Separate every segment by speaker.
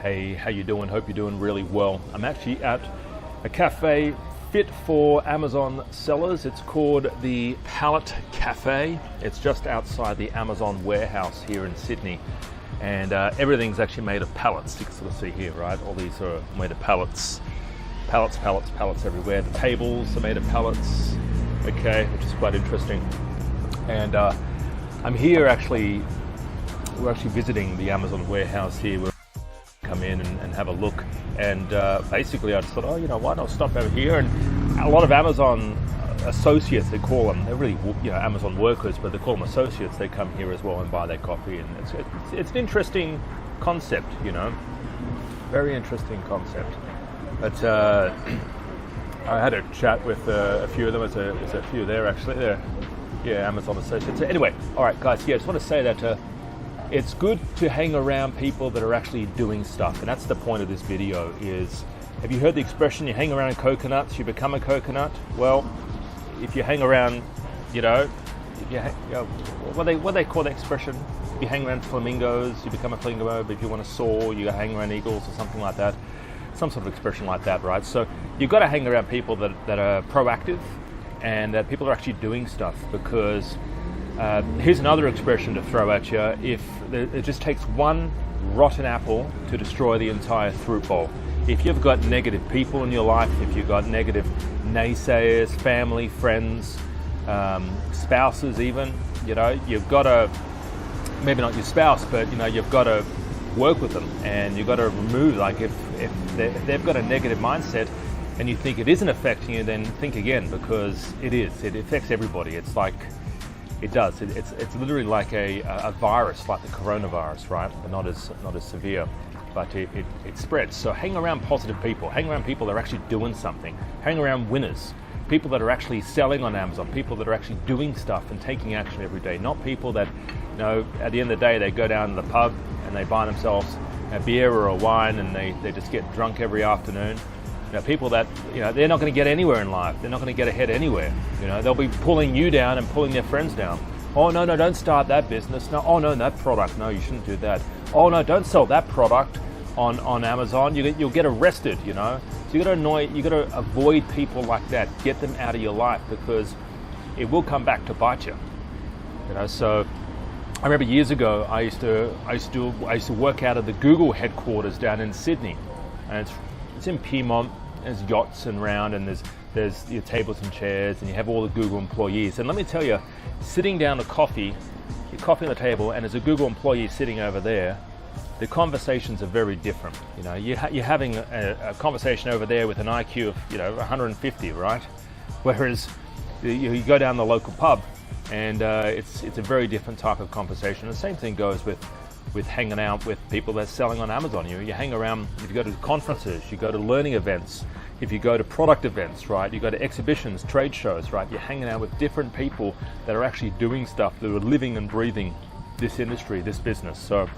Speaker 1: Hey, how you doing? Hope you're doing really well. I'm actually at a cafe fit for Amazon sellers. It's called the Pallet Cafe. It's just outside the Amazon warehouse here in Sydney. And everything's actually made of pallets. You can sort of see here, right? All these are made of pallets. Pallets everywhere. The tables are made of pallets, okay, which is quite interesting. And I'm here actually, we're actually visiting the Amazon warehouse here. We're come in and have a look, and basically I just thought, oh, you know, why not stop over here? And a lot of Amazon associates, they call them, they're really, you know, Amazon workers, but they call them associates. They come here as well and buy their coffee, and it's an interesting concept, you know, very interesting concept. But I had a chat with a few of them. There's a few there actually. They're, yeah, Amazon associates. Anyway, all right, guys. Yeah, I just want to say that it's good to hang around people that are actually doing stuff, and that's the point of this video. Is, have you heard the expression, you hang around coconuts, you become a coconut? Well, if you hang around, you know, what they call the expression, if you hang around flamingos, you become a flamingo. But if you want to soar, you hang around eagles or something like that. Some sort of expression like that, right? So you've got to hang around people that are proactive and that people are actually doing stuff, because here's another expression to throw at you. If it just takes one rotten apple to destroy the entire fruit bowl. If you've got negative people in your life, if you've got negative naysayers, family, friends, spouses even, you know, you've got to, maybe not your spouse, but you know, you've got to work with them, and you've got to remove, like if they've got a negative mindset and you think it isn't affecting you, then think again, because it is. It affects everybody. It's like, it does. It's literally like a virus, like the coronavirus, right? But not as severe, but it spreads. So hang around positive people. Hang around people that are actually doing something. Hang around winners. People that are actually selling on Amazon. People that are actually doing stuff and taking action every day. Not people that, you know, at the end of the day, they go down to the pub and they buy themselves a beer or a wine and they just get drunk every afternoon. You know, people that, you know, they're not going to get anywhere in life. They're not going to get ahead anywhere. You know, they'll be pulling you down and pulling their friends down. Oh no, don't start that business. No, oh no, that product. No, you shouldn't do that. Oh no, don't sell that product on Amazon. You'll get arrested. You know, so you got to avoid people like that. Get them out of your life, because it will come back to bite you. You know, so I remember years ago I used to work out of the Google headquarters down in Sydney, and it's in Piedmont. There's yachts and round, and there's your tables and chairs, and you have all the Google employees. And let me tell you, sitting down to coffee, your coffee on the table, and there's a Google employee sitting over there, the conversations are very different. You know, you're having a conversation over there with an IQ of, you know, 150, right? Whereas you go down the local pub, and it's a very different type of conversation. The same thing goes with hanging out with people that's selling on Amazon. You hang around, if you go to conferences, you go to learning events, if you go to product events, right? You go to exhibitions, trade shows, right? You're hanging out with different people that are actually doing stuff, that are living and breathing this industry, this business. So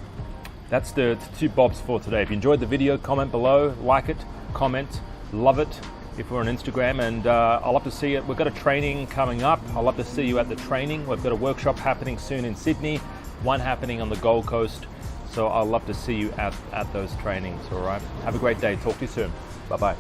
Speaker 1: that's the two bobs for today. If you enjoyed the video, comment below, like it, comment, love it if we're on Instagram, and I'll love to see it. We've got a training coming up. I'll love to see you at the training. We've got a workshop happening soon in Sydney, one happening on the Gold Coast. So I'll love to see you at those trainings, all right? Have a great day. Talk to you soon. Bye-bye.